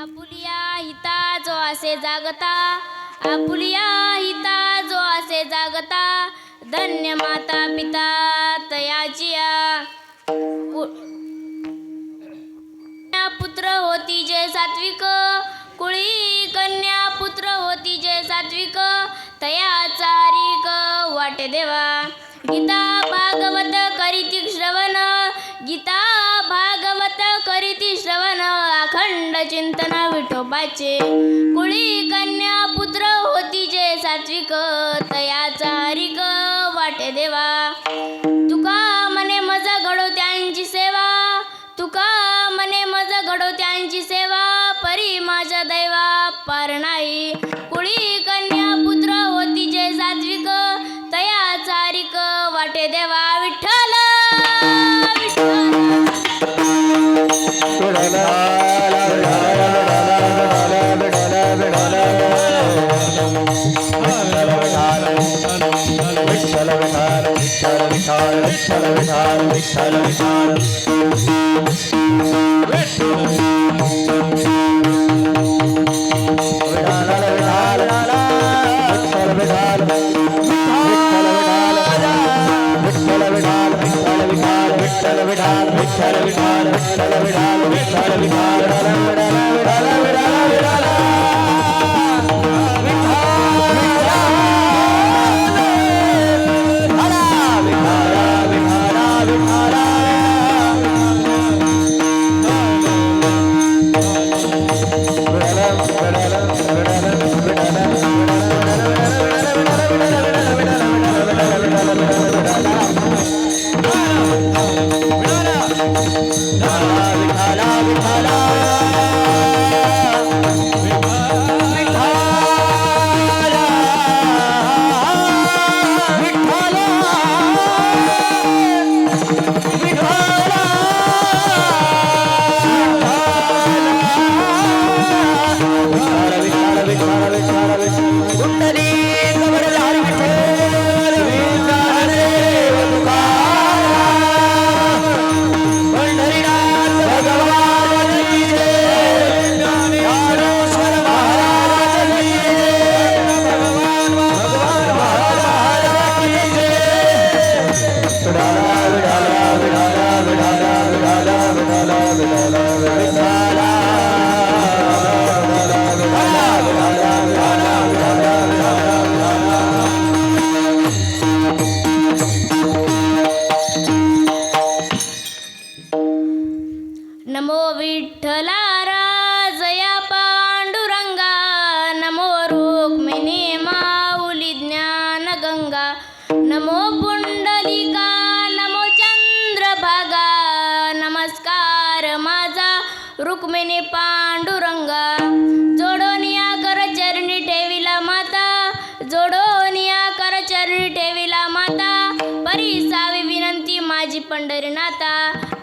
Apulia हिता जो असे जागता, आपुलिया हिता जो असे जागता, धन्य माता पिता तयाचिया. पुत्र होती जे सात्विक, कुळी कन्या पुत्र होती जे सात्विक, तया चारिक वाटे देवा. गीता भागवत करीती श्रवण, गीता भागवत करीती श्रवण, अखंड चिंतन विठोबाचे. कुळी कन्या पुत्र होती जे सात्विक, तया चारिक वाटे देवा. तुका मने मज घडो त्यांची सेवा, तुका मने मज घडो त्यांची सेवा, परी माझ्या दैवा पार नाही. कुळी कन्या पुत्र होती जे सात्विक, तया चारिक वाटे देवा. विठ्ठल नमो विठ्ठला राजया पांडुरंगा, नमो रुक्मिणी माऊली ज्ञान गंगा, नमो पुंडलिका नमो चंद्रभागा, नमस्कार माझा रुक्मिणी पांडुरंगा. जोडोनिया कर चरणी ठेविला माता, जोडोनिया कर चरणी ठेविला माता, परिसावी विनंती माझी पंढरीनाथा.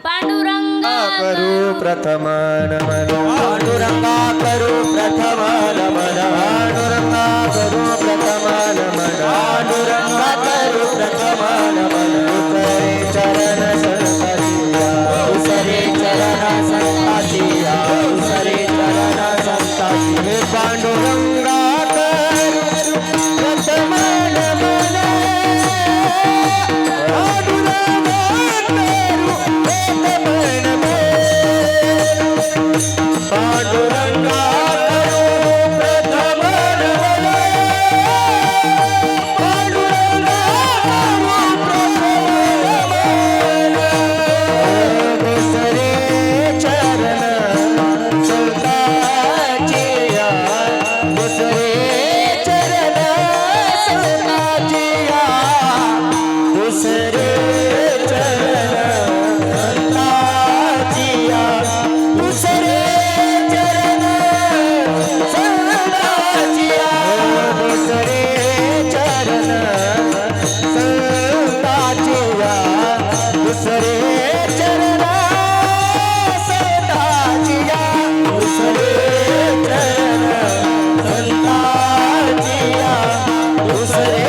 पांडुरंगा करू प्रथम नमन, पांडुरंगा करू प्रथम नमन, पांडुरंगा करू प्रथम नमन, पांडुरंगा करू प्रथम नमन. उसरे चरण संतातिया, उसरे चरण संतातिया, उसरे चरण संतातिया. पांडुरंगा करू प्रथम नमन, पांडुरंगा करू प्रथम नमन, पांडुरंगा करू प्रथम नमन, पांडुरंगा करू प्रथम नमन. दुसरे चरण संताचिया, दुसरे चरण संताचिया, दुसरे चरण संताचिया, दुसरे चरण संताचिया, दुसरे चरण संताचिया, दुसरे चरण संताचिया, दुसरे चरण संताचिया, दुसरे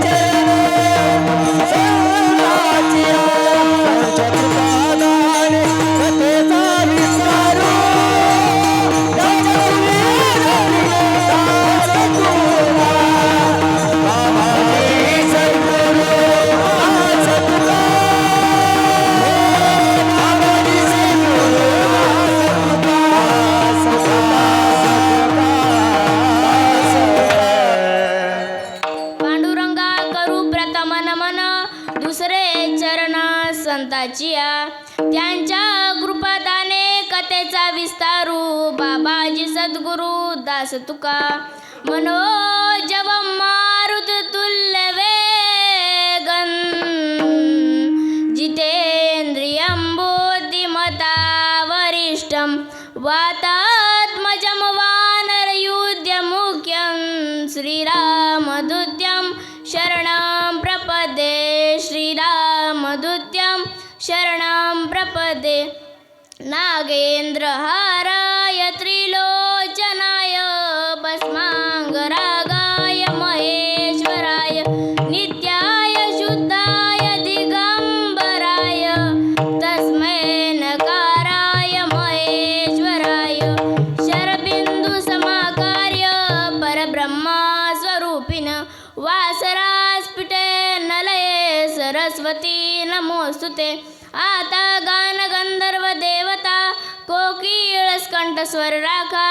चरण संताचिया. पंचकृपादाने कथेचा विस्तारू, जगद्गुरु दास तुका मनोजवं मारुततुल्य वेगं जितेन्द्रियं बुद्धिमता वरिष्ठं वातात्मजं वानरयुध्यमुख्यं श्रीरामदूत्यं शरणं प्रपदे श्रीरामदूत्यं शरणं प्रपदे नागेन्द्रहाराय त्रिलोचनाय भस्माङ्गरागाय महेश्वराय नित्याय शुद्धाय दिगम्बराय तस्मै नकाराय महेश्वराय शरबिन्दुसमाकार्य परब्रह्मस्वरूपिण वासरास्फुटे नलये सरस्वती नमोस्तुते आता गान गंधर्व देवता कोकिळ स्कंठ स्वर राखा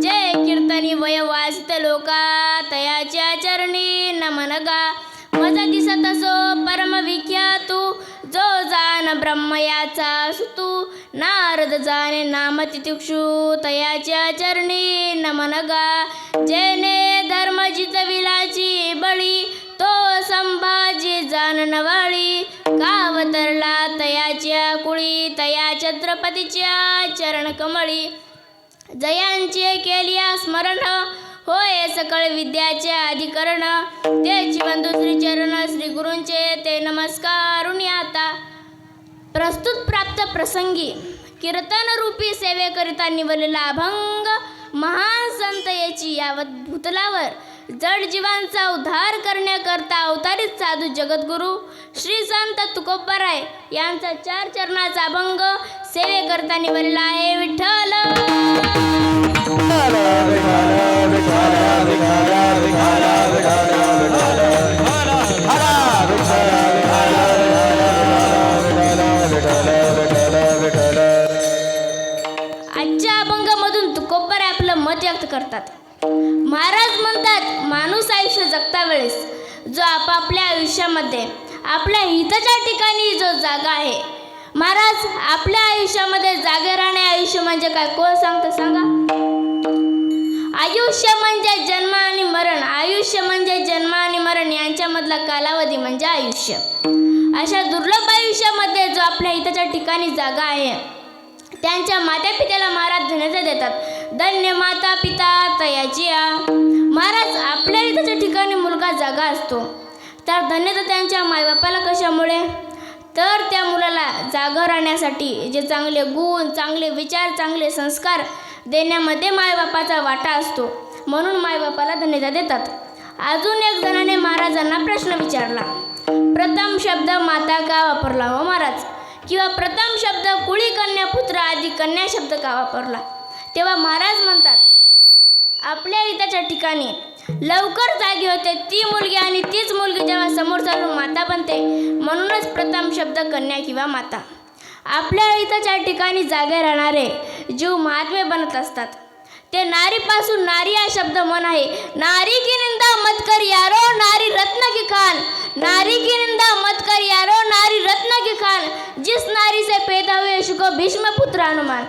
जय कीर्तनी वय वासित लोका तयाच्या चरणी नमन गा मज दिसत असो परम विख्यातू जो जाण ब्रह्म याचा सुतू नारद जाणे नाम तितिक्षु तयाच्या चरणी नमन गा जेने धर्म जितविलाची बळी तो संभाजी जाण नवाळी कावतरला तयाच्या कुळी तया छत्रपतीच्या चरण कमळी जयांचे केलिया स्मरण होय सकळ विद्याचे अधिकरण त्याची बंधू श्री चरण श्री गुरूंचे ते नमस्कारुणी आता प्रस्तुत प्राप्त प्रसंगी कीर्तन रूपी सेवेकरिता निवडलेला अभंग महान संत याची यावत भूतलावर जड जीवांचा उद्धार करण्याकरता अवतारित साधू जगद्गुरु श्री संत तुकोबाराय यांचा 4 चरणाचा अभंग सेवेकरता निवडलेला आहे. विठ्ठल आजच्या अभंगामधून तुकोबाराय आपलं मत व्यक्त करतात. महाराज म्हणतात, माणूस आयुष्य जगता वेळेस जो आपापल्या आयुष्यामध्ये आपल्या हिताच्या ठिकाणी जो जागा आहे. महाराज आपल्या आयुष्यामध्ये जागे राहणे आयुष्य म्हणजे काय कोण सांगतं सांगा. आयुष्य म्हणजे जन्म आणि मरण. आयुष्य म्हणजे जन्म आणि मरण यांच्यामधला कालावधी म्हणजे आयुष्य. अशा दुर्लभ आयुष्यामध्ये जो आपल्या हिताच्या ठिकाणी जागा आहे त्यांच्या माता पित्याला महाराज धन्यता देतात. धन्य माता पिता तयाची आ. महाराज आपल्या हिताच्या ठिकाणी मुलगा जागा असतो तर धन्यता त्यांच्या मायबापाला कशामुळे तर त्या मुलाला जागा राहण्यासाठी जे चांगले गुण चांगले विचार चांगले संस्कार देण्यामध्ये मायबापाचा वाटा असतो म्हणून मायबापाला धन्यता देतात. अजून एक जणाने महाराजांना प्रश्न विचारला, प्रथम शब्द माता का वापरला हो महाराज किंवा प्रथम शब्द कुळी कन्या पुत्र आदी कन्या शब्द का वापरला. तेव्हा महाराज म्हणतात, आपल्या हिताच्या ठिकाणी लवकर जागी होते ती मुलगी आणि तीच मुलगी जेव्हा समोर चालून माता बनते म्हणूनच प्रथम शब्द कन्या किंवा माता. आपल्या हिताच्या ठिकाणी जागे राहणारे जीव महात्मे बनत असतात. ते नारीपासून नारी हा शब्द मन आहे. नारी की निंदा मत कर यारो नारी रत्न की खान. नारी की निंदा मत कर यारो नारी रत्न की खान. जिस नारी से पैदा हुए शुको भीष्म पुत्र हनुमान.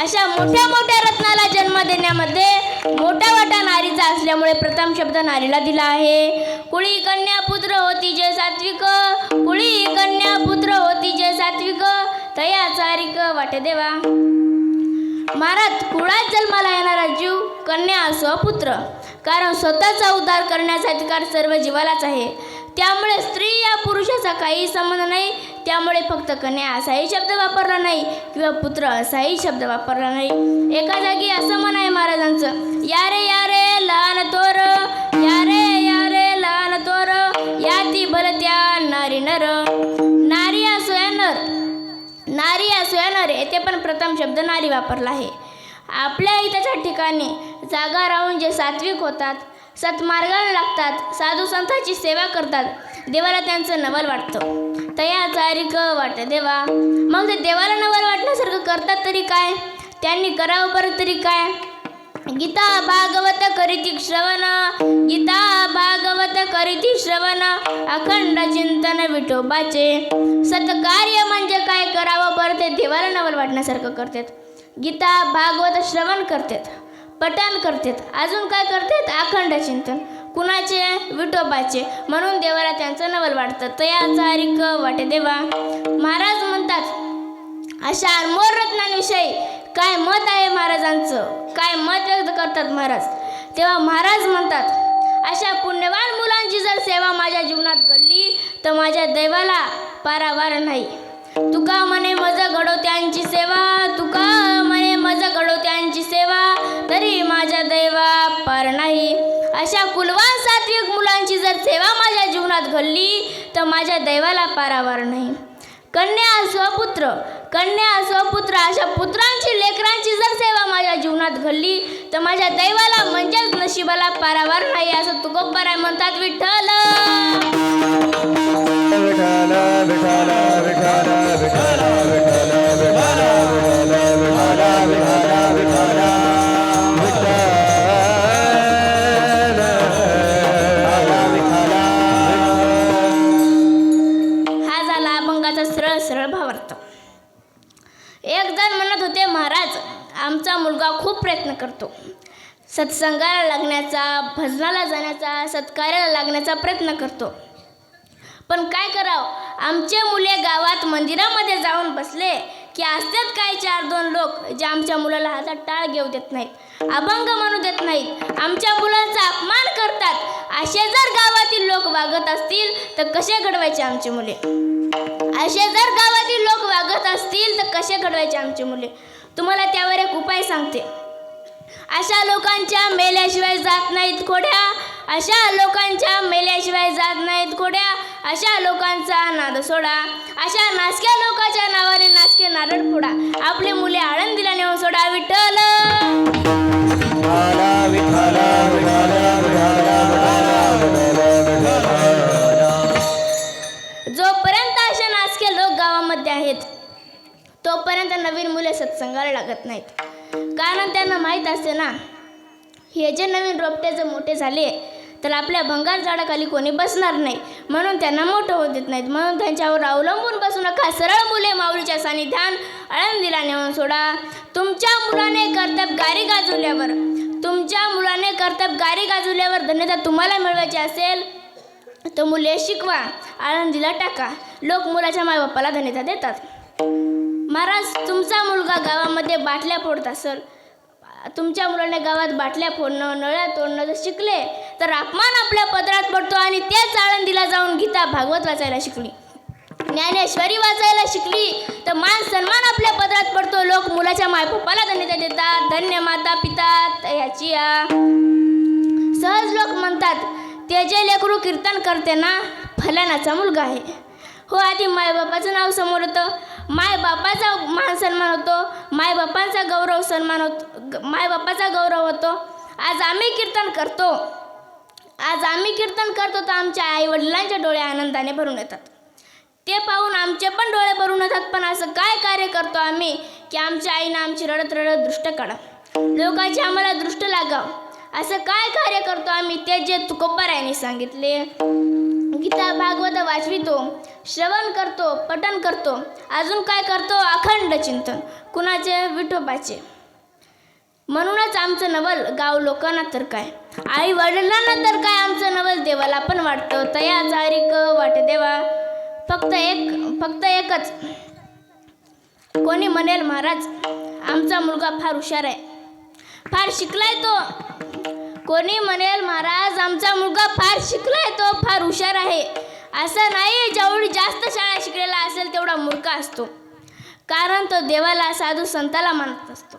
अशा मोठ्या मोठ्या रत्नाला जन्म देण्यामध्ये मोठा वाटा नारीचा असल्यामुळे प्रथम शब्द नारीला दिला आहे. कुळी कन्या पुत्र होती जे सात्विक. कुळी कन्या पुत्र होती जे सात्विक तया चारिक वाटे देवा. महाराज कुळात जन्माला येणारा जीव कन्या असो पुत्र कारण स्वतःचा उद्धार करण्याचा अधिकार सर्व जीवालाच आहे. त्यामुळे स्त्री या पुरुषाचा काही संबंध नाही. त्यामुळे फक्त कन्या असाही शब्द वापरला नाही किंवा पुत्र असाही शब्द वापरला नाही. एका जागी असं म्हण आहे महाराजांचं, या रे लहान तोर या रे लहान तोर याती भलत्या नारी नर. नारी असो या नर नारी असो या नर येथे पण प्रथम शब्द नारी वापरला आहे. आपल्या हिताच्या ठिकाणी जागा राहून जे सात्विक होतात सत्मार्गाला लागतात साधू संतांची सेवा करतात देवाला त्यांचं नवल वाटतं. तया चारिक वाट देवा. मग ते देवाला नवल वाटण्यासारखं करतात तरी काय त्यांनी करावं बरं तरी काय. गीता भागवत करीती श्रवण गीता भागवत करीती श्रवण अखंड चिंतन विठोबाचे. सत्कार्य म्हणजे काय करावं बरं ते देवाला नवल वाटण्यासारखं करतात. गीता भागवत श्रवण करतात पठण करतात. अजून काय करतात? अखंड चिंतन. कुणाचे? विठोबाचे. म्हणून देवाला त्यांचं नवल वाटतं. तयाचा हरिक वाटे देवा. महाराज म्हणतात अशा अनमोल रत्नांविषयी काय मत आहे महाराजांचं, काय मत व्यक्त करतात महाराज. तेव्हा महाराज म्हणतात अशा पुण्यवान मुलांची जर सेवा माझ्या जीवनात घडली तर माझ्या दैवाला पारावार नाही. तुका म्हणे मज घडो त्यांची सेवा, तुका म्हणे मज घडो त्यांची सेवा, तरी माझ्या दैवा पार नाही. अशा कुलवान सात्विक मुलांची जर सेवा माझ्या जीवनात घडली तर माझ्या दैवाला पारावार नाही. कन्या स्वपुत्र, कन्या स्वपुत्र अशा पुत्रांची लेकरांची जर सेवा माझ्या जीवनात घडली तर माझ्या दैवाला म्हणजेच नशिबाला पारावार नाही. असं तुकोबाराय म्हणतात. विठ्ठल विठ्ठल विठ्ठल विठ्ठल विठ्ठल विठ्ठल विठ्ठल विठ्ठल विठ्ठल हा झाला अभंगाचा सरळ सरळ भावार्थ. एक जण म्हणत होते महाराज आमचा मुलगा खूप प्रयत्न करतो, सत्संगाला लागण्याचा, भजनाला जाण्याचा, सत्कार्याला लागण्याचा प्रयत्न करतो, पण काय करावं? आमचे मुले गावात मंदिरामध्ये जाऊन बसले की असतात काय 4-2 लोक जे आमच्या मुलाला हातात टाळ घेऊ देत नाहीत, अभंग म्हणू देत नाहीत, आमच्या मुलांचा अपमान करतात. असे जर गावातील लोक वागत असतील तर कसे घडवायचे आमचे मुले? असे जर गावातील लोक वागत असतील तर कसे घडवायचे आमचे मुले? तुम्हाला त्यावर एक उपाय सांगते. अशा लोकांच्या मेल्याशिवाय जात नाहीत खोड्या, अशा लोकांच्या मेल्याशिवाय जात नाहीत खोड्या, अशा लोकांचा नाद सोडा. अशा नासक्या लोकांच्या नावाने नासके नारळ फोडा. आपले मुले आळंदीला नेऊन सोडा. विठ्ठल जोपर्यंत अशा नासके लोक गावामध्ये आहेत तोपर्यंत नवीन मुले सत्संगाला लागत नाहीत. कारण त्यांना माहीत असते ना हे जे नवीन रोपटे जर मोठे झाले तर आपल्या भंगार झाडाखाली कोणी बसणार नाही, म्हणून त्यांना मोठं होत देत नाहीत. म्हणून त्यांच्यावर अवलंबून बसू नका. सरळ मुले माऊलीच्या सानिध्यान आळंदीला नेऊन सोडा. तुमच्या मुलाने कर्तव्य गारी गाजवल्यावर, तुमच्या मुलाने कर्तव्य गारी गाजवल्यावर धन्यता तुम्हाला मिळवायची असेल तर मुले शिकवा, आळंदीला टाका. लोक मुलाच्या मायबापाला धन्यता देतात. महाराज तुमचा मुलगा गावामध्ये बाटल्या फोडत असेल, तुमच्या मुलाने गावात बाटल्या फोडणं, नळ्या तोडणं जर शिकले तर अपमान आपल्या पदरात पडतो. आणि त्याच आळंदीला जाऊन गीता भागवत वाचायला शिकली, ज्ञानेश्वरी वाचायला शिकली तर मान सन्मान आपल्या पदरात पडतो. लोक मुलाच्या मायबापाला धन्यता देतात. धन्य माता पिता याची या. सहज लोक म्हणतात ते जे लेकरू कीर्तन करते ना फलानाचा मुलगा आहे. हो, आधी मायबापाचं नाव समोर होतं, मायबापाचा मान सन्मान होतो, मायबापांचा गौरव सन्मान होतो, मायबापाचा गौरव होतो. आज आम्ही कीर्तन करतो, तर आमच्या आईवडिलांच्या डोळे आनंदाने भरून येतात. ते पाहून आमचे पण डोळे भरून येतात. पण असं काय कार्य करतो आम्ही की आमच्या आईनं आमची रडत रडत दृष्ट काढा, लोकांची आम्हाला दृष्ट लागाव. असं काय कार्य करतो आम्ही ते जे तुकोबारायांनी सांगितले. गीता भागवत वाचवितो, श्रवण करतो, पठण करतो. अजून काय करतो? अखंड चिंतन. कुणाचे? विठोबाचे. म्हणूनच आमचं नवल गाव लोकांना तर काय, आई वडिलांना तर काय, आमचं नवल देवाला पण वाटतं. तया चारिक वाटे देवा. फक्त एकच. कोणी म्हणेल महाराज आमचा मुलगा फार हुशार आहे, फार शिकलाय तो. कोणी म्हणेल महाराज आमचा मुलगा फार शिकलाय, तो फार हुशार आहे. असं नाही. जेवढी जास्त शाळा शिकलेला असेल तेवढा मूर्ख असतो. कारण तो देवाला, साधू संताला मानत असतो.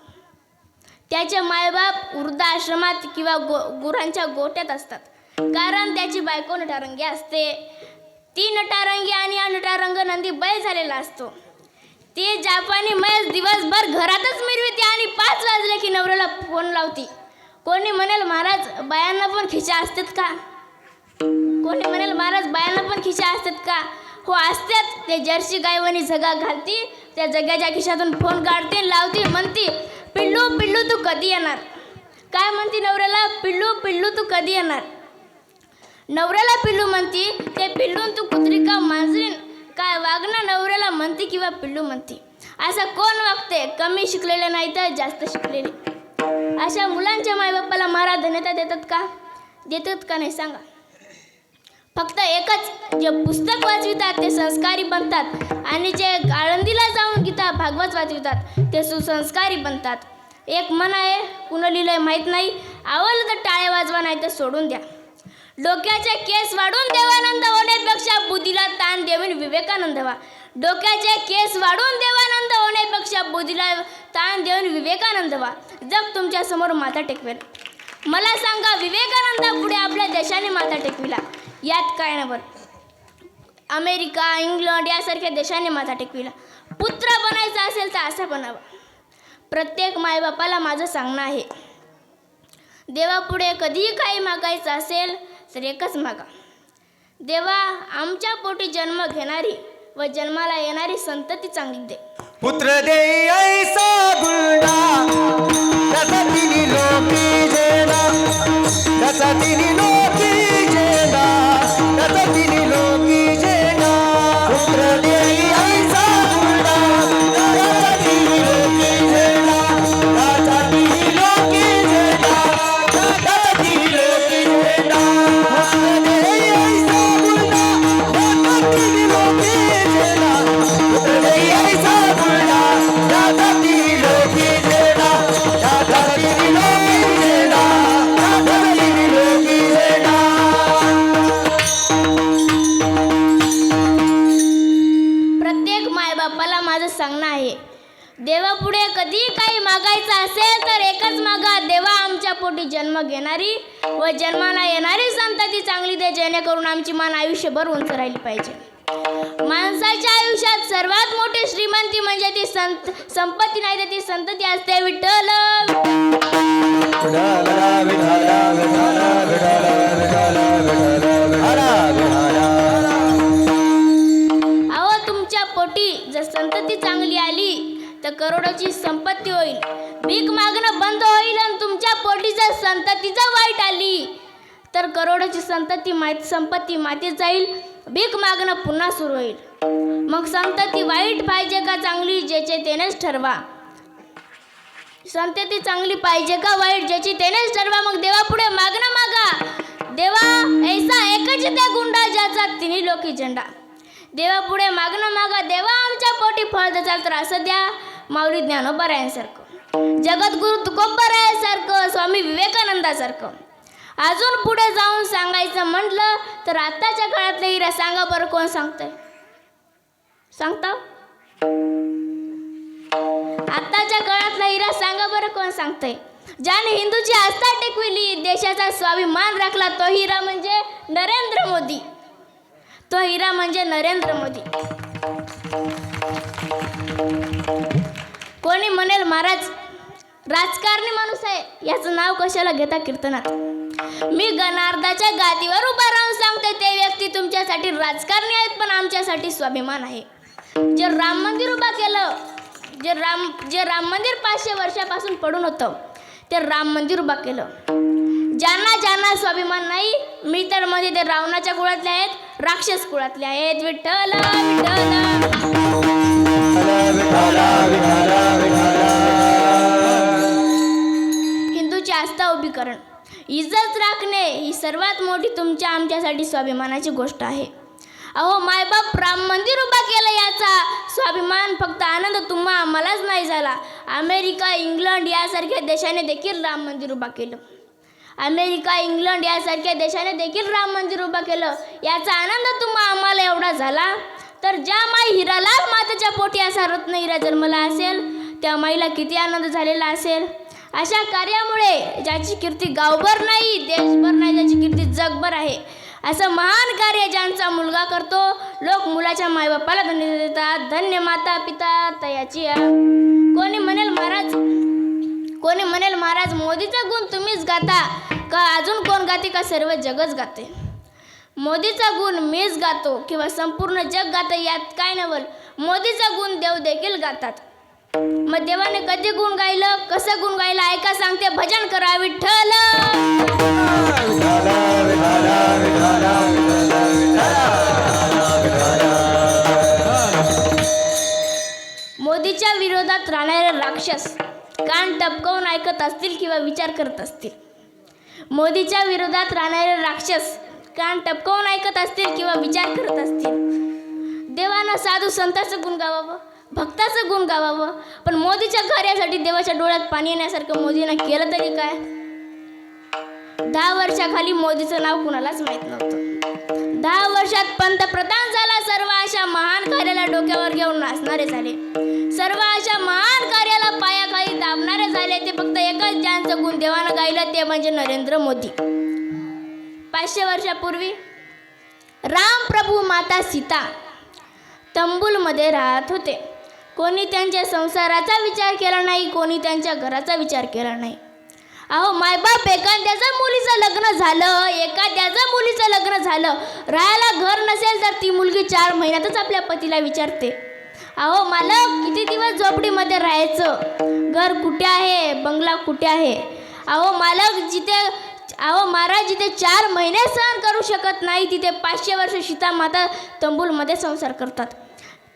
त्याचे मायबाप वृद्धाश्रमात किंवा गुरांच्या गोट्यात असतात. कारण त्याची बायको नटारंगी असते. ती नटारंगी आणि हा नटारंग नंदी बैल झालेला असतो. ती जापानी मैस दिवसभर घरातच मिरविते आणि 5 वाजले की नवऱ्याला फोन लावती. कोणी म्हणेल महाराज बायांना पण खिशा असतात का? कोणी म्हणेल महाराज बायांना पण खिशा असतात का? हो असतात. ते जर्सी गायवणी झगा घालती, त्या जग्याच्या खिशातून फोन काढते, लावती, म्हणती पिल्लू पिल्लू तू कधी येणार? काय म्हणती नवऱ्याला? पिल्लू पिल्लू तू कधी येणार? नवऱ्याला पिल्लू म्हणती. ते पिल्लून तू कुत्री का मांजरीन काय वागणं नवऱ्याला म्हणती किंवा पिल्लू म्हणती. असं कोण वागते? कमी शिकलेले नाही तर जास्त शिकलेले. अशा मुलांच्या मायबापाला महाराज धन्यता देतात का? देतात का नाही सांगा? फक्त एकच, जे पुस्तक वाचवितात ते संस्कारी बनतात आणि जे आळंदीला जाऊन गीता भागवत वाचवितात ते सुसंस्कारी बनतात. एक म्हण आहे, कुणं लिहिलंय माहीत नाही, आवडलं तर टाळे वाजवा, नाही तर सोडून द्या. डोक्याचे केस वाढून देवानंद होण्यापेक्षा बुद्धीला ताण देऊन विवेकानंद व्हा. डोक्याचे केस वाढून देवानंद होण्यापेक्षा बुद्धीला ताण देऊन विवेकानंद व्हा. जग तुमच्या समोर माथा टेकवेल. मला सांगा, विवेकानंदा पुढे आपल्या देशाने माथा टेकविला, यात काय नवल? अमेरिका, इंग्लंड यासारख्या देशाने माथा टेकविला. पुत्र बनायचा असेल तर असं बनावं. प्रत्येक मायबापाला माझं सांगणं आहे, देवापुढे कधीही काही मागायचं असेल तर एकच मागा, देवा आमच्या पोटी जन्म घेणारी व जन्माला येणारी संतती चांगली दे. पुत्र दे ऐसा गुंडा त्याचा तिन्ही लोकी जेना, त्याचा तिन्ही लोकी जेना, त्याचा तिन्ही लोकी जेना. पुत्र दे ऐसा गुंडा त्याचा तिन्ही लोकी जेना, त्याचा तिन्ही लोकी जेना, त्याचा तिन्ही लोकी जेना. पुत्र दे ऐसा गुंडा त्याचा तिन्ही लोकी जेना, पुत्र दे ऐसा गुंडा त्याचा तिन्ही लोकी जेना, त्याचा तिन्ही लोकी जेना, त्याचा तिन्ही लोकी जेना. प्रत्येक मायबापाला माझं सांगणं आहे, देवापुढे कधी काही मागायचं असेल तर एकच मागा, देवा आमच्या पोटी जन्म घेणारी व जन्माला येणारी संतती चांगली दे, जेणेकरून आमची मान आयुष्यभर उंच राहिली पाहिजे. माणसाच्या आयुष्यात सर्वात मोठी श्रीमंती म्हणजे ती संपत्ती नाही तर ती संतती असते. विठ्ठल विठाला विठाला विठाला विठाला विठाला विठाला विठाला. अहो, तुमच्या पोटी जर संतती चांगली आली तर करोडोची संपत्ती होईल. भीक मागणं बंद होईल आणि तुमच्या पोटी जर संततीचं वाईट आली तर करोडोची संपत्ती मातीत जाईल. भीक मागणं पुन्हा सुरू होईल. मग संतती वाईट पाहिजे का चांगली, ज्याचे तेनेच ठरवा. संतती चांगली पाहिजे का वाईट, ज्याची तेनेच ठरवा. मग देवापुढे मागणं मागा, देवा ऐसा एकच त्या गुंडा ज्याचा तिन्ही लोकी झेंडा. देवापुढे मागणं मागा, देवा आमच्या पोटी फळ देचाल तर असं द्या. माऊली ज्ञानोबारायांसारखं, जगद्गुरु तुकोबारायांसारखं, स्वामी विवेकानंदासारखं. अजून पुढे जाऊन सांगायचं म्हटलं तर आत्ताच्या काळातले हिरा सांगा बरं, कोण सांगतंय? सांगता? आत्ताच्या काळातला हिरा सांगा बरं, कोण सांगतंय? ज्याने हिंदूची आस्था टेकविली, देशाचा स्वाभिमान राखला, तो हिरा म्हणजे नरेंद्र मोदी. तो हिरा म्हणजे नरेंद्र मोदी. कोणी म्हणेल महाराज राजकारणी माणूस आहे, याचं नाव कशाला घेता कीर्तनात? मी गणार्धाच्या गादीवर उभा राहून सांगते, ते व्यक्ती तुमच्यासाठी राजकारणी आहेत पण आमच्यासाठी स्वाभिमान आहे. जे राम मंदिर उभा केलं, जे राम मंदिर 500 वर्षापासून पडून होतं, ते राम मंदिर उभा केलं. ज्यांना स्वाभिमान नाही, मी तर म्हणजे ते रावणाच्या कुळातले आहेत, राक्षस कुळातले आहेत. विठ्ठल हिंदूची आस्था उभी करण, इज्जत राखणे ही सर्वात मोठी तुमच्या आमच्यासाठी स्वाभिमानाची गोष्ट आहे. अहो, मायबाप राम मंदिर उभा केलं, याचा स्वाभिमान फक्त आनंद तुम्हा आम्हालाच नाही झाला. अमेरिका, इंग्लंड यासारख्या देशाने देखील राम मंदिर उभा केलं. अमेरिका, इंग्लंड यासारख्या देशाने देखील राम मंदिर उभा केलं, याचा आनंद तुम्हा आम्हाला एवढा झाला. तर ज्या माई हिरालाल मातेच्या पोटी असा रत्न हिरा जन्मला असेल, त्या माईला किती आनंद झालेला असेल. अशा कार्यामुळे ज्याची कीर्ती गावभर नाही, देशभर नाही, ज्याची कीर्ती जगभर आहे, असं महान कार्य ज्यांचा मुलगा करतो, लोक मुलाच्या मायबापाला धन्य देतात. धन्य माता पिता तयाची. कोणी म्हणेल महाराज मोदीचा गुण तुम्हीच गाता का, अजून कोण गाते का, सर्व जगच गाते? मोदीचा गुण मीच गातो किंवा संपूर्ण जग गातं, यात काय नवल? मोदीचा गुण देव देखील गातात. मग देवाने कधी गुण गायलं, कसं गुण गायलं ऐका, सांगते. भजन करा. विठ्ठल मोदीच्या विरोधात राहणारे राक्षस कान टपकवून ऐकत असतील किंवा विचार करत असतील. मोदीच्या विरोधात राहणारे राक्षस कान टपकवून ऐकत असतील किंवा विचार करत असतील. देवानं साधू संताचं गुण गावावं, भक्ताचं गुण गावावं, पण मोदीच्या कार्यासाठी देवाच्या डोळ्यात पाणी येण्यासारखं मोदीनं केलं तरी काय? 10 वर्षाखाली मोदीचं नाव कुणालाच माहीत नव्हतं. 10 वर्षात पंतप्रधान झाला. सर्व अशा महान कार्याला डोक्यावर घेऊन नाचणारे झाले. सर्व अशा महान कार्याला पायाखाली दाबणारे झाले. ते फक्त एकच ज्यांचं गुण देवानं गायलं ते म्हणजे नरेंद्र मोदी. 500 वर्षापूर्वी राम प्रभू माता सीता तंबूलमध्ये राहत होते. कोणी त्यांच्या संसाराचा विचार केला नाही, कोणी त्यांच्या घराचा विचार केला नाही. अहो मायबाप एखाद्याचं मुलीचं लग्न झालं, राहायला घर नसेल तर ती मुलगी 4 महिन्यातच आपल्या पतीला विचारते, अहो मालक किती दिवस झोपडीमध्ये राहायचं, घर कुठे आहे, बंगला कुठे आहे. अहो महाराज जिथे 4 महिने सहन करू शकत नाही तिथे 500 वर्ष सीतामाता तंबूलमध्ये संसार करतात.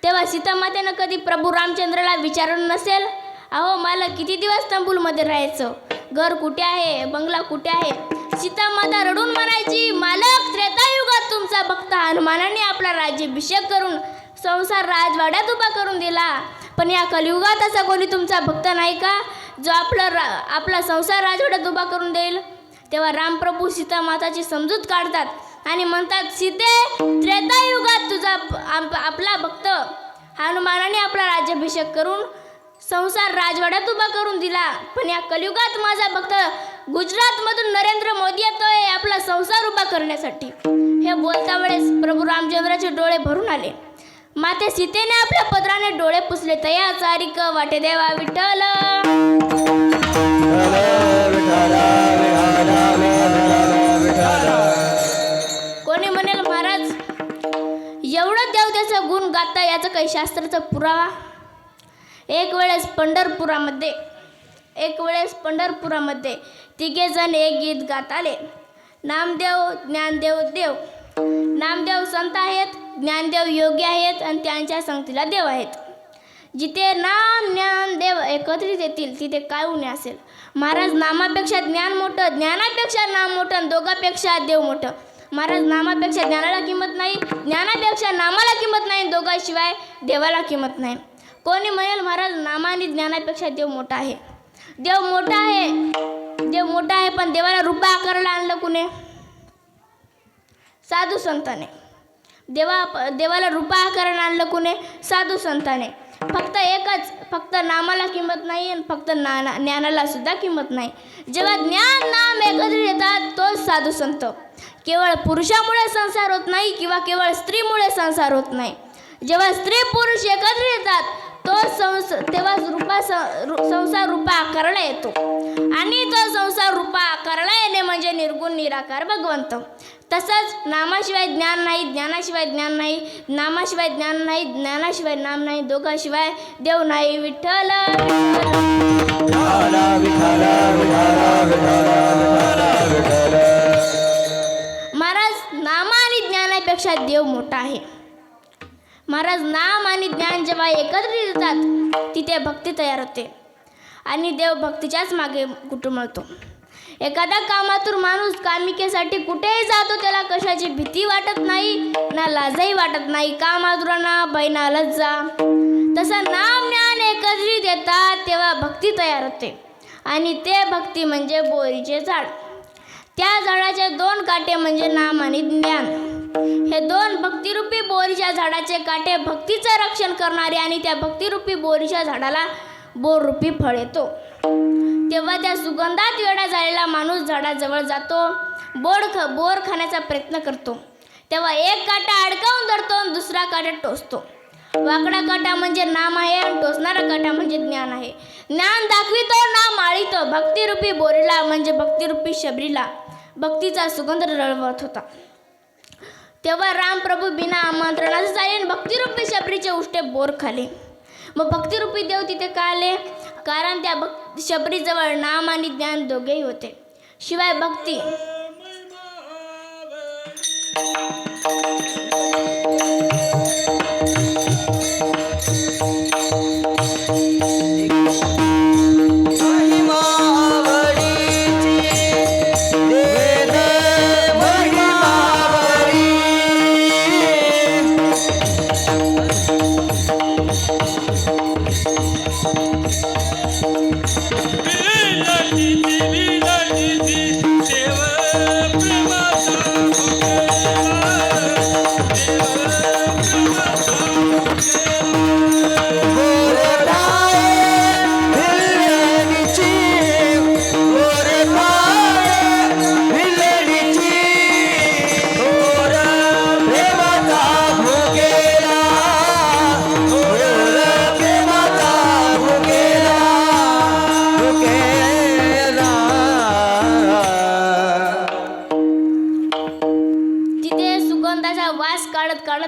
तेव्हा सीतामातेनं कधी प्रभू रामचंद्राला विचारलं नसेल, अहो मला किती दिवस तंबूलमध्ये राहायचं, घर कुठे आहे, बंगला कुठे आहे. सीतामाता रडून म्हणायची, मालक त्रेतायुगात तुमचा भक्त हनुमानाने आपला राज्याभिषेक करून संसार राजवाड्यात उभा करून दिला, पण या कलियुगात असा कोणी तुमचा भक्त नाही का जो आपला संसार राजवाड्यात उभा करून देईल. तेव्हा रामप्रभू सीतामाताची समजूत काढतात आणि म्हणतात, सीते त्रेतायुगात तुझा आपला भक्त हनुमानाने आपला राज्याभिषेक करून संसार राजवाड्यात उभा करून दिला, पण या कलियुगात माझा भक्त गुजरातमधून नरेंद्र मोदी येतोय आपला संसार उभा करण्यासाठी. हे बोलता वेळेस प्रभू रामचंद्राचे डोळे भरून आले. माते सीतेने आपल्या पदराने डोळे पुसले. तया चारिक वाटे देवा विठ्ठल. कोणी म्हणेल महाराज एवढं देवतेचं गुण गाता याचं काही शास्त्राचा पुरावा? एक वेळेस पंढरपुरामध्ये 3 जण एक गीत गात आले. नामदेव ज्ञानदेव देव. नामदेव संत आहेत, ज्ञानदेव योगी आहेत आणि त्यांच्या संगतीला देव आहेत. जिथे नाम ज्ञान देव एकत्रित येतील तिथे काय उणे असेल. महाराज नामापेक्षा ज्ञान मोठं, ज्ञानापेक्षा नाम मोठं, दोघांपेक्षा देव मोठं. महाराज नामापेक्षा ज्ञानाला किंमत नाही, ज्ञानापेक्षा नामाला किंमत नाही, दोघांशिवाय देवाला किंमत नाही. कोणी म्हणेल महाराज नामा आणि ज्ञानापेक्षा देव मोठा आहे. देव मोठा आहे पण देवाला रूप आकाराला आणलं कुणे? साधू संताने. देवाला रूप आकाराला आणलं कुणे? साधू संताने. फक्त नामाला किंमत नाही आणि फक्त ज्ञानाला सुद्धा किंमत नाही. जेव्हा ज्ञान नाम एकत्रित येतात तोच साधू संत. केवळ पुरुषामुळे संसार होत नाही किंवा केवळ स्त्रीमुळे संसार होत नाही. जेव्हा स्त्री पुरुष एकत्रित येतात तेव्हा संसार रूपा आकाराला येतो आणि तो संसार रूपा आकाराला येणे म्हणजे निर्गुण निराकार भगवंत. तसंच नामाशिवाय ज्ञान नाही, ज्ञानाशिवाय ज्ञान नाही, नामाशिवाय ज्ञान नाही, ज्ञानाशिवाय नाम नाही, दोघांशिवाय देव नाही. विठ्ठल महाराज नामा आणि ज्ञानापेक्षा देव मोठा आहे. महाराज नाम आणि ज्ञान जेव्हा एकत्रित येतात तिथे भक्ती तयार होते आणि देव भक्तीच्याच मागे कुटुंबतो. एखादा कामातून माणूस कामिकेसाठी कुठेही जातो त्याला कशाची भीती वाटत नाही ना लाजही वाटत नाही. कामातुरांना बैनालच जा. तसं नाम ज्ञान एकत्रित येतात तेव्हा भक्ती तयार होते आणि ते भक्ती म्हणजे बोरीचे झाड. त्या झाडाचे 2 काटे म्हणजे नाम आणि ज्ञान. हे 2 भक्तिरूपी बोरीच्या झाडाचे काटे भक्तीचं रक्षण करणारे आणि त्या भक्तिरूपी बोरीच्या झाडाला बोररूपी फळ येतो. तेव्हा त्या सुगंधात वेडा झालेला माणूस झाडाजवळ जातो, बोर खाण्याचा प्रयत्न करतो. तेव्हा एक काटा अडकावून धरतो आणि दुसरा काटा टोचतो. वाकडा काटा म्हणजे नाम आहे आणि टोचणारा काटा म्हणजे ज्ञान आहे. ज्ञान दाखवितो, नाम आळीतो. भक्तिरूपी बोरीला म्हणजे भक्तिरूपी शबरीला भक्तीचा सुगंध रळवत होता. तेव्हा रामप्रभू बिना आमंत्रणाचे चालेन भक्तिरूपी शबरीचे उष्टे बोर खाले. मग भक्तिरूपी देव तिथे का आले? कारण त्या शबरीजवळ नाम आणि ज्ञान दोघेही होते. शिवाय भक्ती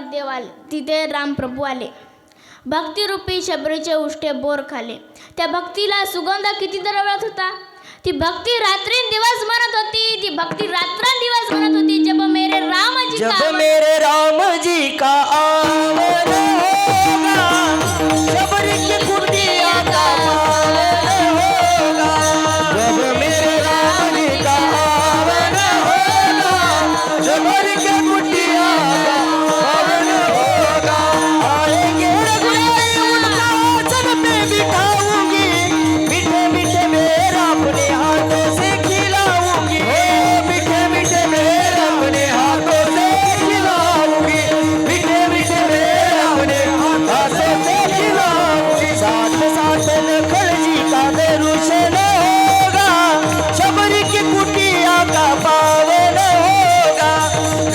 गावात देव आले, तिथे रामप्रभू आले. भक्तिरूपी शबरीचे उष्टे बोर खाले. त्या भक्तीला सुगंध किती दरवळत होता. ती भक्ती रात्रंदिवस म्हणत होती. ती भक्ती रात्रंदिवस म्हणत होती. जब मेरे राम जी का जब मेरे राम जी का आवन होगा, शबरी की कुटिया का पावन होगा. जब मेरे राम जी का आवन होगा, शबरी की कुटिया का पावन होगा. आएंगे रघुनाथ उनका आसन पे बिठाऊंगी, मीठे मीठे मेरा अपने हाथों से खिलाऊंगी. मीठे मीठे मेरा अपने हाथों से खिलाऊंगी. मीठे मीठे मेरा अपने हाथों से खिलाऊंगी. साथ साथ नखल जी का दर्शन होगा, शबरी की कुटिया का पावन होगा.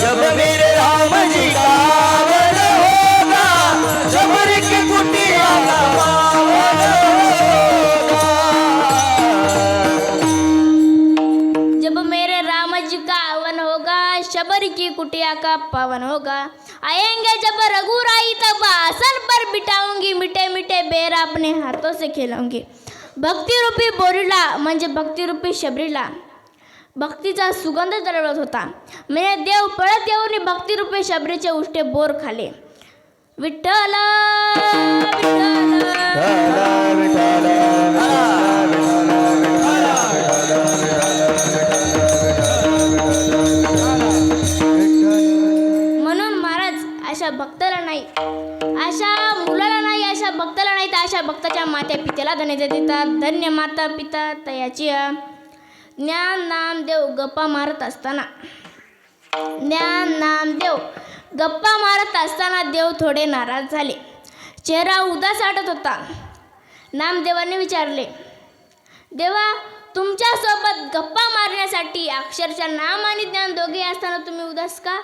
जब मेरे राम जी का आवन होगा, शबरी की कुटिया का पावन होगा. जब मेरे राम जी का आवन होगा, शबरी की कुटिया का पावन होगा. आएंगे जब रघुराई तब आसन पर बिठाऊंगी, मीठे मीठे बेर अपने हाथों से खिलाऊंगी. भक्तिरूपी बोरीला म्हणजे भक्तिरूपी शबरीला भक्तीचा सुगंध दरवळत होता. मेरे देव पळत येऊन भक्तिरूपी शबरीचे उष्टे बोर खाले. विठ्ठल विठ्ठल म्हणून महाराज अशा भक्ताला नाही, अशा मुलाला नाही, अशा भक्ताला नाही तर अशा भक्ताच्या मात्या पित्याला धन्यता देतात. धन्य माता पिता तयाची. ज्ञान नामदेव गप्पा मारत असताना, ज्ञान नामदेव गप्पा मारत असताना देव थोडे नाराज झाले. चेहरा उदास वाटत होता. नामदेवाने विचारले, देवा तुमच्यासोबत गप्पा मारण्यासाठी अक्षरशः नाम आणि ज्ञान दोघे असताना तुम्ही उदास का?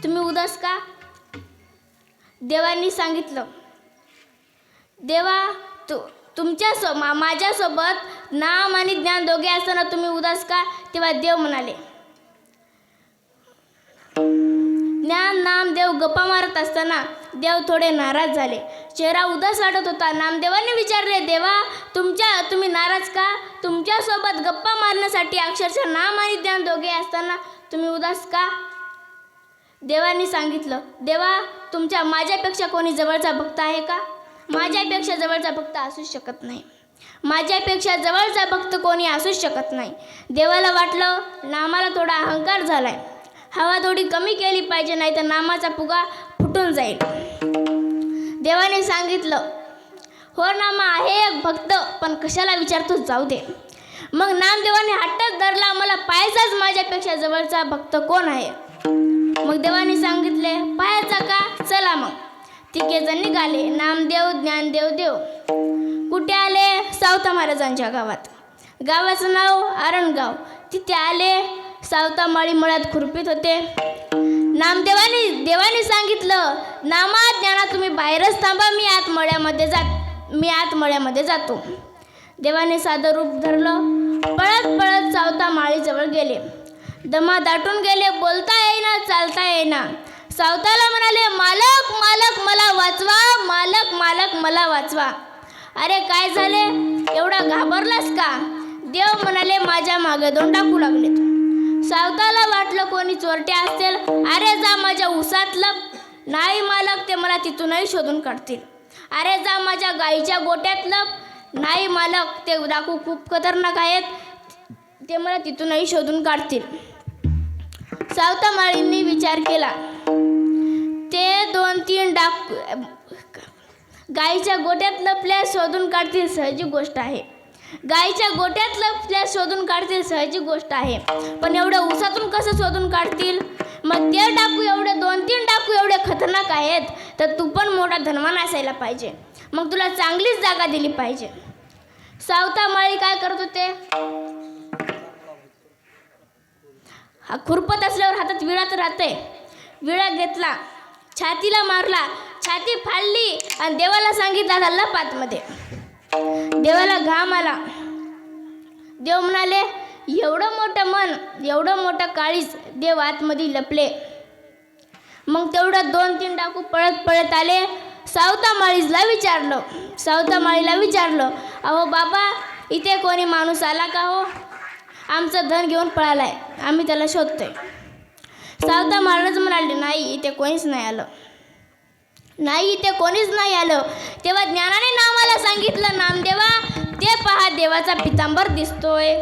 तुम्ही उदास का? देवांनी सांगितलं, देवा माझ्यासोबत नाम आणि ज्ञान दोघे असताना तुम्ही उदास का? तेव्हा देव म्हणाले, ज्ञान नामदेव गप्पा मारत असताना देव थोडे नाराज झाले. चेहरा उदास वाटत होता. नामदेवांनी विचारले, देवा तुम्ही नाराज का? तुमच्यासोबत गप्पा मारण्यासाठी अक्षरशः नाम आणि ज्ञान दोघे असताना तुम्ही उदास का? देवांनी सांगितलं, देवा माझ्यापेक्षा कोणी जवळचा भक्त आहे का? माझ्यापेक्षा जवळचा भक्त असूच शकत नाही. माझ्यापेक्षा जवळचा भक्त कोणी असूच शकत नाही. देवाला वाटलं नामाला थोडा अहंकार झालाय, हवा थोडी कमी केली पाहिजे, नाही तर नामाचा फुगा फुटून जाईल. देवाने सांगितलं, हो नामा आहे एक भक्त, पण कशाला विचारतो, जाऊ दे. मग नामदेवाने हट्टच धरला, मला पाहायचाच माझ्यापेक्षा जवळचा भक्त कोण आहे. मग देवाने सांगितले, पाहायचा का? चला मग. तिघे जण निघाले. नामदेव ज्ञानदेव देव कुठे आले? सावता महाराजांच्या गावात. गावाचं नाव आरणगाव. तिथे आले. सावता माळी मळ्यात खुरपीत होते. देवाने सांगितलं, नामा ज्ञाना तुम्ही बाहेरच थांबा, मी आत मळ्यामध्ये जातो. देवाने साधं रूप धरलं. पळत पळत सावता माळीजवळ गेले. दमा दाटून गेले. बोलता येईना, चालता येईना. सावताला म्हणाले, मालक मालक मला वाचवा, मालक मालक मला वाचवा. अरे काय झाले? एवढा घाबरलास का? देव म्हणाले, माझ्या मागे दोन डाकू लागलेत. सावताला वाटलं कोणी चोरटे असतील. अरे जा माझ्या उसात लप. नाही मालक, ते मला तिथूनही शोधून काढतील. अरे जा माझ्या गाईच्या गोट्यात लप. नाही मालक, ते डाकू खूप खतरनाक आहेत, ते मला तिथूनही शोधून काढतील. सावता माळींनी विचार केला, ते 2-3 डाकू गाईच्या गोट्यात लपल्यास शोधून काढतील, साहजिक गोष्ट आहे. गाईच्या गोट्यात लपल्यास शोधून काढतील, साहजिक गोष्ट आहे. पण एवढ्या उसातून कसं शोधून काढतील? मग ते डाकू एवढे 2-3 डाकू एवढे खतरनाक आहेत, तर तू पण मोठा धनवान असायला पाहिजे. मग तुला चांगलीच जागा दिली पाहिजे. सावता माळी काय करत होते? हा खुरपत असल्यावर हातात विळा तर राहते. विळा घेतला, छातीला मारला, छाती फाडली आणि देवाला सांगितलं, आता लप आतमध्ये. देवाला घाम आला. देव म्हणाले, एवढं मोठं मन, एवढं मोठं काळीज. देव आतमध्ये लपले. मग तेवढं 2-3 डाकू पळत पळत आले. सावतामाळीला विचारलं, अहो बाबा, इथे कोणी माणूस आला का हो? आमचं धन घेऊन पळालाय, आम्ही त्याला शोधतोय. सावतामाळच म्हणाले, नाही इथे कोणीच नाही आलं. तेव्हा ज्ञानाने नामाला सांगितलं, नामदेवा, ते पहा देवाचा पितांबर दिसतोय.